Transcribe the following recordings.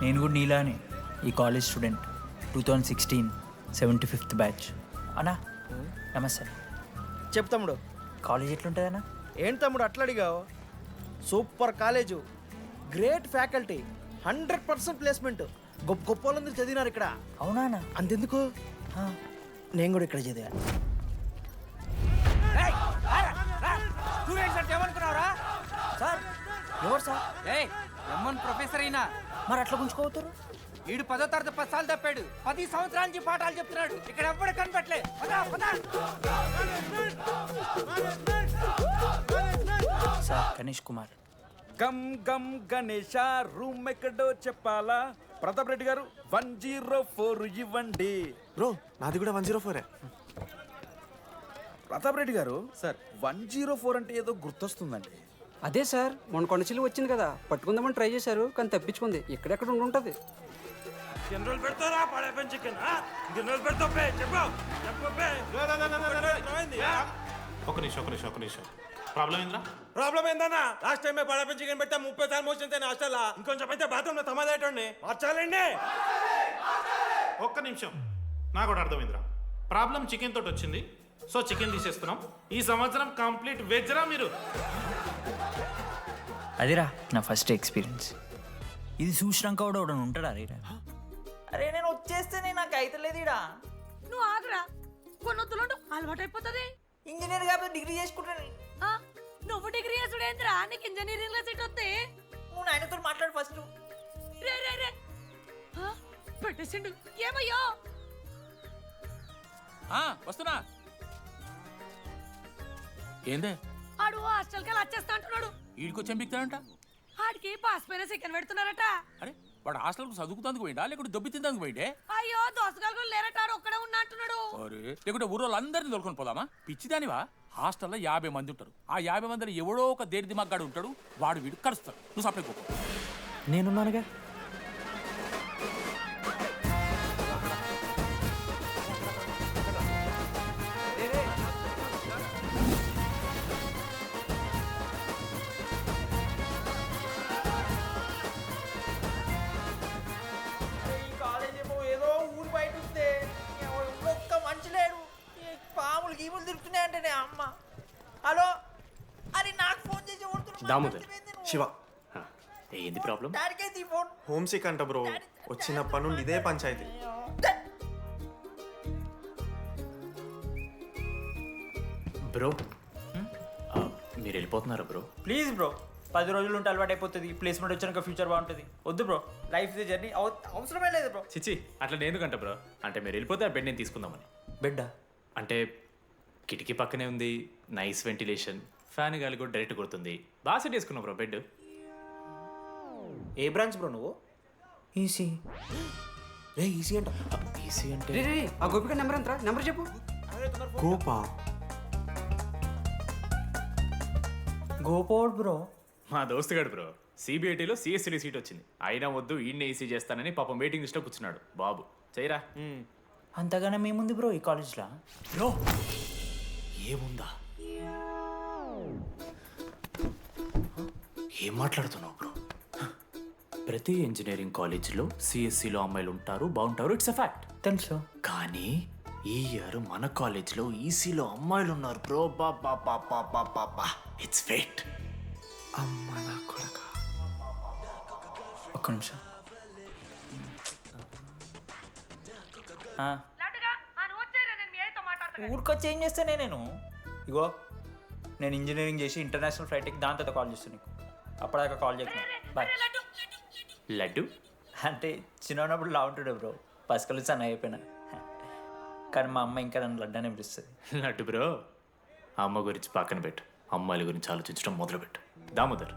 నేను కూడా నీలానే ఈ కాలేజ్ స్టూడెంట్ 2016 75th బ్యాచ్ అన్నా. నమస్తే. చెప్పు తమ్ముడు. కాలేజ్ ఎట్లుంటుందన్నా? ఏంటి తమ్ముడు అట్లా అడిగావు? Super college, great faculty, 100% placement, గొప్ప గొప్ప వాళ్ళందరూ చదివినారు ఇక్కడ. అవునా అన్న? అంతెందుకు, నేను కూడా ఇక్కడ చదివా. సార్ ఎవరు సార్? ఎమ్మన్ ప్రొఫెసర్ అయినా మరి అట్లా గుంజుకోవతారు? వీడు 10వ తరగతి 10 సార్లు తప్పాడు, 10 సంవత్సరాల నుంచి పాఠాలు చెప్తున్నాడు. ఇక్కడ ఎవ్వడు కనిపెట్టలే. సార్ గణేష్ కుమార్. గమ్ గమ్ గణేష రూమ్ ఎక్కడో చెప్పాలా? ప్రతాప్ రెడ్డి గారు 104 ఇవ్వండి. బ్రో నాది కూడా 104. ప్రతాప్ రెడ్డి గారు సార్ 104 అంటే ఏదో గుర్తొస్తుందండి. అదే సార్, మొన్న కొండచిల్లి వచ్చింది కదా, పట్టుకుందామని ట్రై చేశారు కానీ తప్పించుకుంది. ఎక్కడెక్కడ ఉండుంటది. జనరల్ పెడతారా పడేపని చికెన్? జనరల్ పెడతా ఒక నిమిషం ప్రాబ్లం ఏంద్రా? ప్రాబ్లం ఏందన్నా? లాస్ట్ టైం పడపని చికెన్ పెడితే 30 సార్లు మోసింది హాస్టల్. ఇంకొంచెం అయితే బాత్రూమ్ లో తమాదేటండి మార్చాలండి. ఒక్క నిమిషం, నాకు కూడా అర్థమైందిరా. ప్రాబ్లం చికెన్ తోటి వచ్చింది, సో చికెన్ తీసేస్తున్నాం. ఈ సంవత్సరం కంప్లీట్ వెజ్ రా మీరు. అదిరా నా ఫస్ట్ ఎక్స్పీరియన్స్. ఇది చూసినాక కూడా ఒకడు ఉంటాడా రేరా? అరే నేను వచ్చేస్తేనే నాకు అయితలేదు ఇడా. నువ్వు ఆగరా, కొన్నొద్దులు అలవాటు అయిపోతుంది. ఇంజనీర్ కాబట్టి డిగ్రీ చేసుకుంటాను. నువ్వు డిగ్రీ చేసుడేంద్రా, నీకు ఇంజనీరింగ్ లో సీట్ వస్తే. నువ్వు నాయనతో మాట్లాడు ఫస్ట్. రే రే రే పెట్టేసిండు. ఏమయ్యో వస్తున్నా. ఏందే ఆడు హాస్టల్ కి వచ్చేస్తా అంటున్నాడు. వీడికి చెంపిస్తాడంట. ఆడికి పాస్ పైన సెకండ్ పెడుతున్నారట. అరే వాడు హాస్టల్కు చదువుకుతానికి పోయిండా లేకుంటే దెబ్బ తిందానికి పోయిండే? అయ్యో దోసగాలు లేరట, ఆడు ఒక్కడే ఉన్నా అంటున్నాడు. అరే లేకుంటే ఊరోళ్ళందరినీ తోలుకొని పోదామా? పిచ్చిదానివా? హాస్టల్లో 50 మంది ఉంటారు. ఆ 50 మందిలో ఎవడో ఒక దేడి దిమాగ్గాడు ఉంటాడు, వాడు వీడు కలుస్తాడు. నువ్వు సప్లై పో. నేనున్నానుగా. ఈ కాలేజ్ ఏమో ఏదో ఊరు బయట ఉంది, ఒక్క మంచి లేడు. ఈ పాములు గీములు తిరుగుతున్నాయి అంటే అమ్మ. హలో, అది నాకు ఫోన్ చేసి దామోదర్, శివ, ఏంది ప్రాబ్లం? డాడీకైతే ఈ ఫోన్. హోమ్ సిక్ అంట బ్రో. వచ్చినప్పటి నుండి ఇదే పంచాయతీ. బ్రో మీరు వెళ్ళిపోతున్నారా బ్రో? ప్లీజ్ బ్రో, 10 రోజులు ఉంటే అలవాటు అయిపోతుంది. ప్లేస్మెంట్ వచ్చినాక ఫ్యూచర్ బాగుంటుంది. వద్దు బ్రో, లైఫ్ ది జర్నీ, అవసరమే లేదు బ్రో. చిచ్చి అట్లా ఎందుకంట బ్రో? అంటే మీరు వెళ్ళిపోతే ఆ బెడ్ నేను తీసుకుందామని. బిడ్డా అంటే కిటికీ పక్కనే ఉంది, నైస్ వెంటిలేషన్, ఫ్యాన్ గాలి కూడా డైరెక్ట్ కొడుతుంది. బాగా సెట్ చేసుకున్నావు బ్రో బెడ్. ఏ బ్రాంచ్ బ్రో నువ్వు? ఈసీ. రే ఈసీ అంట. ఈసీ అంటే రే రే, ఆ గోపిక నెంబర్ ఎంతరా? నెంబర్ చెప్పు. కోపా గోపోడ్ బ్రో. మా దోస్తుగాడు బ్రో సిబిఐటీలో సిఎస్సిడి సీట్ వచ్చింది. అయినా వద్దు ఈయన్నే ఈసీ చేస్తానని పాపం వెయిటింగ్ లిస్ట్లో కూర్చున్నాడు. బాబు చేయరా. అంతగానే మేముంది బ్రో ఈ కాలేజ్లో. బ్రో ఏముందా? ఏం మాట్లాడుతున్నావు బ్రో? ప్రతి ఇంజనీరింగ్ కాలేజీలో సిఎస్సిలో అమ్మాయిలు ఉంటారు, బాగుంటారు, ఇట్స్ అ ఫ్యాక్ట్. తెలుసు. కానీ ఈ ఇయర్ మన కాలేజీలో ఈసీలో అమ్మాయిలు ఉన్నారు బ్రో. Baba it's fate. అమ్మ నా కొడక. ఒక్క నిమిషం. ఊరికొచ్చి ఏం చేస్తానే నేను? ఇగో నేను ఇంజనీరింగ్ చేసి ఇంటర్నేషనల్ ఫ్లైట్కి దాని తర్వాత కాల్ చేస్తాను నీకు. అప్పటిదాకా కాల్ చేయకు. బాయ్. లడ్డు అంటే చిన్నప్పుడు లా ఉంటుండే బ్రో, పసుకలు సన్న అయిపోయినా. కానీ మా అమ్మ ఇంకా నన్ను లడ్డానే పిలుస్తుంది. లడ్డు బ్రో, అమ్మ గురించి పక్కన పెట్టు, అమ్మాయిల గురించి ఆలోచించడం మొదలుపెట్టు. దామోదర్,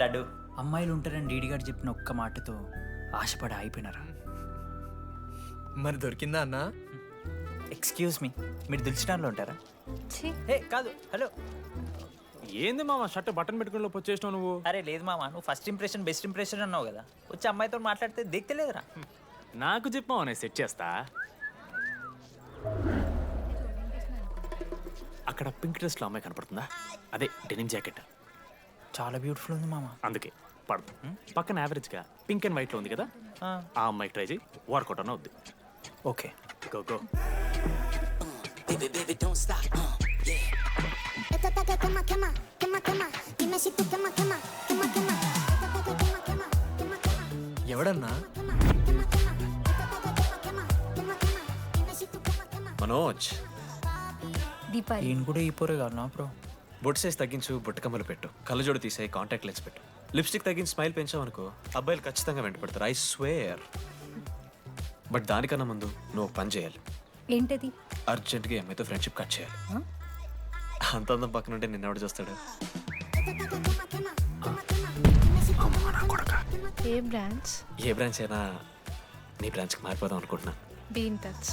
లడ్డు అమ్మాయిలు ఉంటారని డీడీ గారు చెప్పిన ఒక్క మాటతో ఆశపడి అయిపోయినారా? మరి దొరికిందా అన్న? ఎక్స్క్యూజ్ మీ, మీరు దిల్చినాల్లో ఉంటారా? ఏ కాదు, హలో. ఏంది మామ షర్ట్ బటన్ పెట్టుకుని లోపు వచ్చేసినావు నువ్వు? అరే లేదు మామ, నువ్వు ఫస్ట్ ఇంప్రెషన్ బెస్ట్ ఇంప్రెషన్ అన్నావు కదా, వచ్చి అమ్మాయితో మాట్లాడితే దిక్కలేదురా. నాకు చెప్పావు నేను సెట్ చేస్తా. అక్కడ పింక్ డ్రెస్లో అమ్మాయి కనపడుతుందా? అదే డెనిమ్ జాకెట్. చాలా బ్యూటిఫుల్ ఉంది మామ. అందుకే పడదు పక్కన యావరేజ్గా పింక్ అండ్ వైట్లో ఉంది కదా ఆ అమ్మాయికి ట్రై చేయి వర్కౌట్ అన్న వద్దు ఓకే గో గో ఎవడన్నా? మనోజ్, దీపాలి ఈయన కూడా ఈ పోరే కాదు నా బ్రో. బొట్ సైజ్ తగ్గించు, బుట్టకమ్మలు పెట్టు, కళ్ళజోడు తీసేయి, కాంటాక్ట్ లెన్స్ పెట్టు, లిప్స్టిక్ తగ్గించి స్మైల్ పెంచావనుకో అబ్బాయిలు ఖచ్చితంగా వెంటపడతారు. I swear. బట్ దానికన్నా ముందు నువ్వు ఒక పని చేయాలి. ఏంటది? అర్జెంట్గా అమ్మాయితో ఫ్రెండ్షిప్ కట్ చేయాలి. అంత అందం పక్కన ఉంటే నిన్నెవడు చూస్తాడు? ఏ బ్రాంచ్? ఏ బ్రాంచ్ అయినా నీ బ్రాంచ్కి మారిపోదాం అనుకుంటున్నా. Be in touch.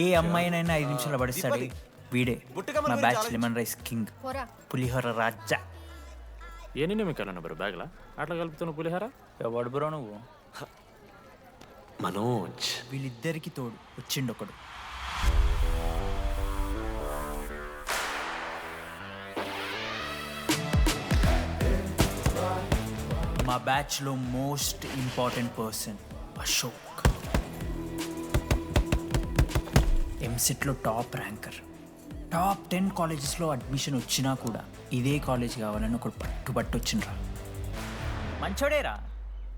ఏ అమ్మాయినైనా 5 నిమిషాలు పడిస్తాడు వీడే. మా బ్యాచ్ లెమన్ రైస్ కింగ్, పోరా. పులిహోర రాజా. ఎన్ని నిమిషాలు బ్రో బ్యాగ్లా అట్లా కలుపుతున్న పులిహార? ఎవడు బ్రో నువ్వు? మనోజ్, వీళ్ళిద్దరికి తోడు వచ్చిండు ఒకడు. మా బ్యాచ్లో మోస్ట్ ఇంపార్టెంట్ పర్సన్ అశోక్. ఎంసెట్లో టాప్ ర్యాంకర్. టాప్ 10 కాలేజెస్లో అడ్మిషన్ వచ్చినా కూడా ఇదే కాలేజ్ కావాలని ఒకడు పట్టుబట్టు వచ్చిండ్రా. మంచోడేరా,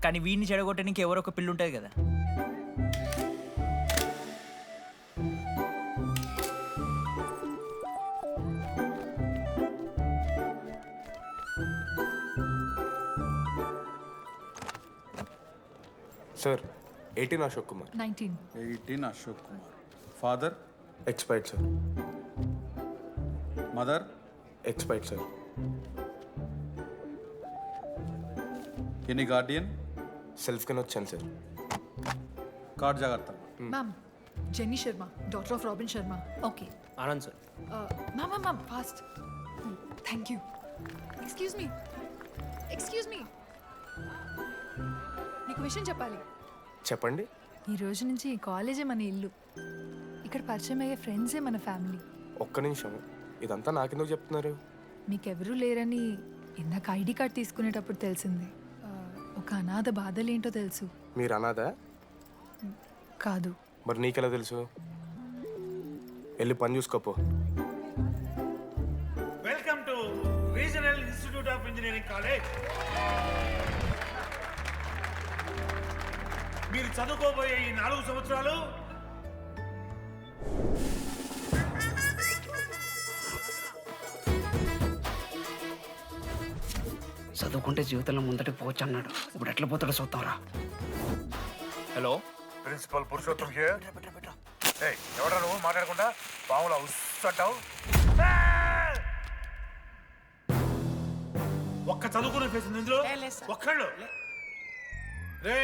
కానీ వీడిని చెడగొట్టడానికి ఎవరో ఒక పిల్లు ఉంటుంది కదా. Sir 18 Ashok Kumar. 18 Ashok Kumar. Father? Expired sir. Mother? Expired sir. Any Guardian? Self కింద వచ్చాను సార్. కార్డ్ జాగ్రత్త. Ma'am, jenny Sharma, daughter of robin Sharma. Okay. Anand sir. Ma'am fast. Thank you. Excuse me నీకు విషయం చెప్పాలి. చెప్పండి. ఈ రోజు నుంచి ఈ కాలేజే మన ఇల్లు. ఇక్కడ పరిచయం అయ్యే ఫ్రెండ్సే మన ఫ్యామిలీ. ఒక్క నిమిషం, ఇదంతా నాకెందుకు చెప్తున్నారు? మీకెవరూ లేరని ఇందాక ఐడి కార్డ్ తీసుకునేటప్పుడు తెలిసింది. ఒక అనాథ బాధలేంటో తెలుసు. మీరు అనాదా? కాదు. మరి నీకెలా తెలుసు? వెళ్ళి పని చూసుకోపో. Welcome to regional institute of engineering college. మీరు చదువుకోబోయే ఈ 4 సంవత్సరాలు చదువుకుంటే జీవితంలో ముందటికి పోవచ్చు అన్నాడు. ఇప్పుడు ఎట్లా పోతాడో చూద్దాంరా. Hello, principal Purushottam here. ఏయ్, ఎవడ్రా నువ్వు మాట్లాడకుండా పాములా ఉస్సంటావు? ఒక్క చదువుకునే ఫేస్ ఉంది ఇందులో. ఒక్కళ్ళు రే,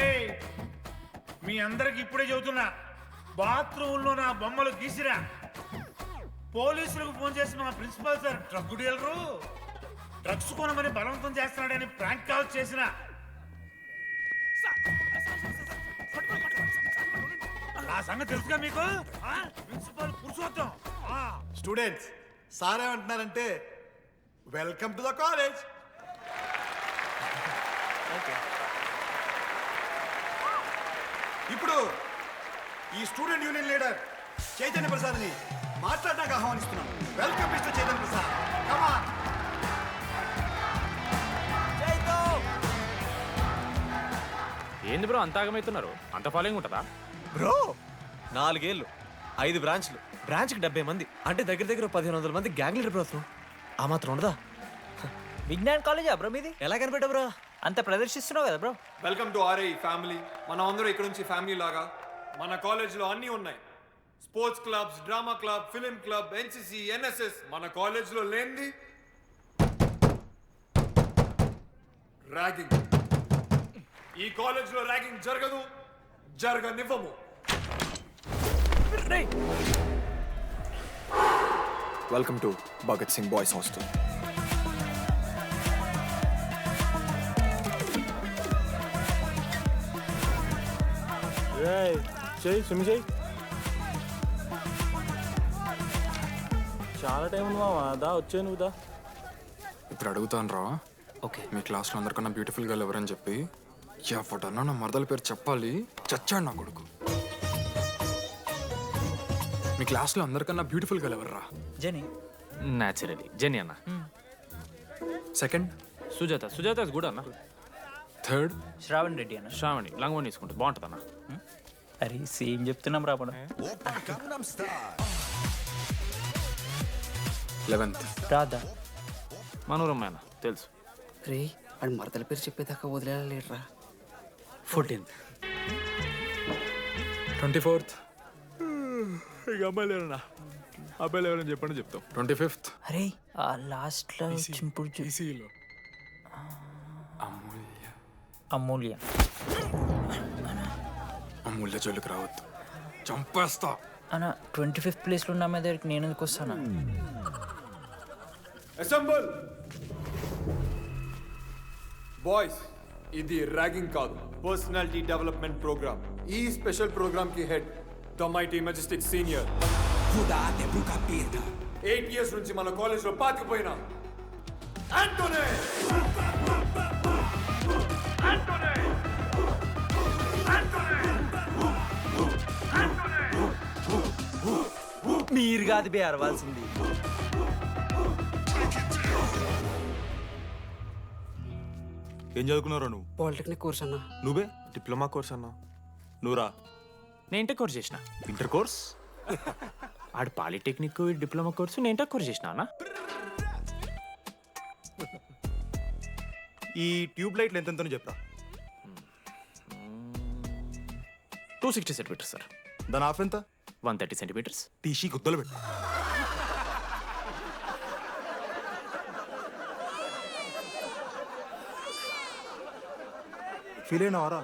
మీ అందరికి ఇప్పుడే చెబుతున్నా, బాత్రూంలో నా బొమ్మలు గీసిరా. పోలీసులకు ఫోన్ చేసి మా principal sir drug dealer drugs కొనమని బలవంతం చేస్తున్నాడని ప్రాంక్ కాల్ చేసిన. ఆ సంగతి తెలుసుగా మీకు? ప్రిన్సిపల్ పురుషోత్తం. స్టూడెంట్స్, సార్ ఏమంటున్నారంటే వెల్కమ్ టు ద కాలేజ్. ఇప్పుడు ఈ స్టూడెంట్ యూనియన్ లీడర్ చైతన్య ప్రసాద్ని మాట్లాడడానికి ఆహ్వానిస్తున్నాను. Welcome mister Chaitanya Prasad. Come on. ఏంది బ్రో అంత ఆగమవుతున్నారు? అంత ఫాలోయింగ్ ఉంటుందా బ్రో? 4 ఏళ్ళు, 5 బ్రాంచ్లు, బ్రాంచ్కి 70 మంది అంటే దగ్గర దగ్గర 1500 మంది గ్యాంగ్ లీడర్ బ్రో. అసలు ఆ మాత్రం ఉండదా? విజ్ఞాన్ కాలేజా బ్రో మీది? ఎలా కనిపెట్టా బ్రో? అంత ప్రదర్శిస్తున్నావు కదా bro. Welcome to RI family. మనం అందరూ ఇక్కడ నుంచి ఫ్యామిలీ లాగా. మన కాలేజ్లో అన్నీ ఉన్నాయి. Sports clubs, drama club, film club, NCC, NSS. మన కాలేజ్లో లేనిది ర్యాగింగ్. ఈ కాలేజ్లో ర్యాగింగ్ జరగదు, జరగనివ్వము. Welcome to Bhagat Singh boys hostel. చెయ్యి స్విమ్ చెయ్యి. చాలా టైం ఉంది మావా. దా వచ్చే నువ్వు దా. ఇప్పుడు అడుగుతాను రా, ఓకే. మీ క్లాస్లో అందరికన్నా బ్యూటిఫుల్ గర్ల్ ఎవరని చెప్పి ఎవడన్నా నా మరదల పేరు చెప్పాలి, చచ్చాడు నా కొడుకు. మీ క్లాస్లో అందరికన్నా బ్యూటిఫుల్ గర్ల్ ఎవర్రా? జని. న్యాచురలీ జెనీ అన్న. Second Sujatha. Sujatha is good అన్న. థర్డ్ శ్రావణ్ రెడ్డి అన్న. శ్రావణి లంగోని తీసుకుంటుంది, బాగుంటుంది అన్న. అరే సేమ్ చెప్తున్నాం రాబడ. 11th రాధా. మనోరమ్మ అన్న తెలుసు. రే వాడు మరదల పేరు చెప్పేదాకా వదిలేలా లేడరా. 14th. 24th ఇక అమ్మాయిలు ఎవరన్నా, అబ్బాయిలు ఎవరైనా చెప్పండి చెప్తాం. 25th అరే ఆ లాస్ట్లో చింపుడు ఈసీలో అమూల్య. అమూల్య. అమూల్య జోలికి రావద్దు, చంపేస్తా. అన్న 25th ప్లేస్లో ఉన్న అమ్మాయి దగ్గరికి నేను ఎందుకు వస్తాను? అసెంబుల్ బాయ్స్, ఇది ర్యాగింగ్ కాదు, పర్సనాలిటీ డెవలప్మెంట్ ప్రోగ్రామ్. ఈ స్పెషల్ ప్రోగ్రామ్ కి head the mighty Majestic senior. 8 years నుంచి మన కాలేజ్ లో పాతిపోయినా ఆంటోనీ. మీరు కాదు బే అరవాల్సింది. ఏం చదువుకున్నారా నువ్వు? పాలిటెక్నిక్ కోర్స్ అన్న. నువ్వే డిప్లొమా కోర్స్ అన్నా. నువ్వురా? నేను ఇంటర్ కోర్స్ చేసిన. Inter course? ఆడు పాలిటెక్నిక్ డిప్లొమా కోర్సు, నేను ఇంటర్ కోర్స్ చేసిన అన్న. ఈ ట్యూబ్ లైట్లు ఎంతెంతనో చెప్పరా. 260 సెంటీమీటర్స్ సార్. దాని ఆఫ్ ఎంత? 130 సెంటీమీటర్స్. తీసి గుద్దలు పెట్టు. ఫీల్ అయినావారా?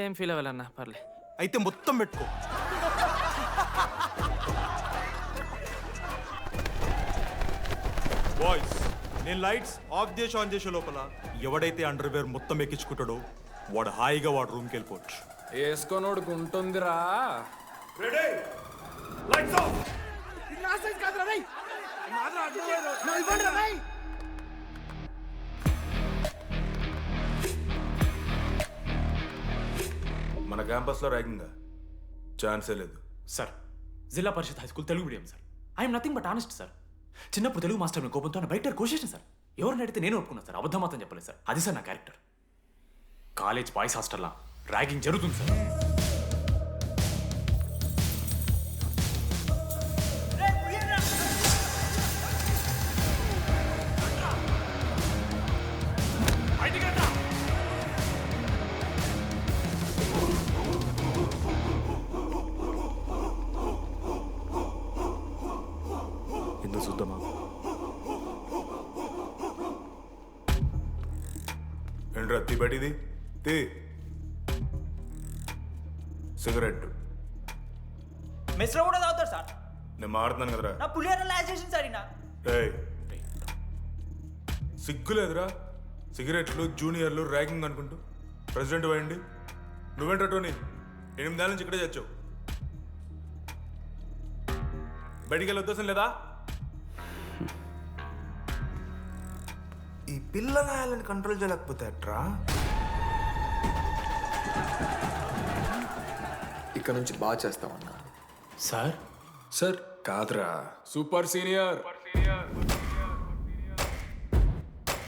ఏం ఫీల్ అవ్వాలన్నా, పర్లే. అయితే మొత్తం పెట్టుకో. బాయ్స్, నేను లైట్స్ ఆఫ్ చేసి ఆన్ చేసే లోపల ఎవడైతే అండర్వేర్ మొత్తం ఎక్కించుకుంటాడో వాడు హాయిగా వాడు రూమ్కి వెళ్ళిపోవచ్చు. వేసుకోనోడుకు ఉంటుందిరా. Ready, lights off. మన క్యాంపస్లో ర్యాగింగ్ ఛాన్సే లేదు sir. Zilla Parishad high school Telugu medium sir. I'm nothing but honest sir. చిన్నప్పుడు తెలుగు మాస్టర్ కోపంతో నా బయట కోసేసిన సార్. ఎవరిని అడిగితే నేను ఒప్పుకున్నాను సార్, అబద్ధం మాత్రం చెప్పలేదు సార్. అది సార్ నా క్యారెక్టర్. కాలేజ్ బాయ్స్ హాస్టల్లా ర్యాగింగ్ జరుగుతుంది సార్. ఎందుకు చూద్దామా? ఏంట్రా తిబడిది తీ సిగరెట్. మెస్లో కూడా తాగుతారు సార్. నేను మారుతున్నాను కదరా. నా పులిహోర లాస్ట్ చేసింది సార్ ఈయన. ఏయ్, సిగ్గులేదురా? సిగరెట్లు జూనియర్లు ర్యాగింగ్ అనుకుంటూ ప్రెసిడెంట్ పోయండి. నువ్వేంట్రా టోనీ 8 ఏళ్ళ నుంచి ఇక్కడే చచ్చావు. బయటికి వెళ్ళే ఉద్దేశం లేదా? ఈ పిల్లలని కంట్రోల్ చేయలేకపోతే అట్రా. ఇక్కడ నుంచి బాగా చేస్తామన్నా. సార్ సార్ కాదురా, సూపర్ సీనియర్.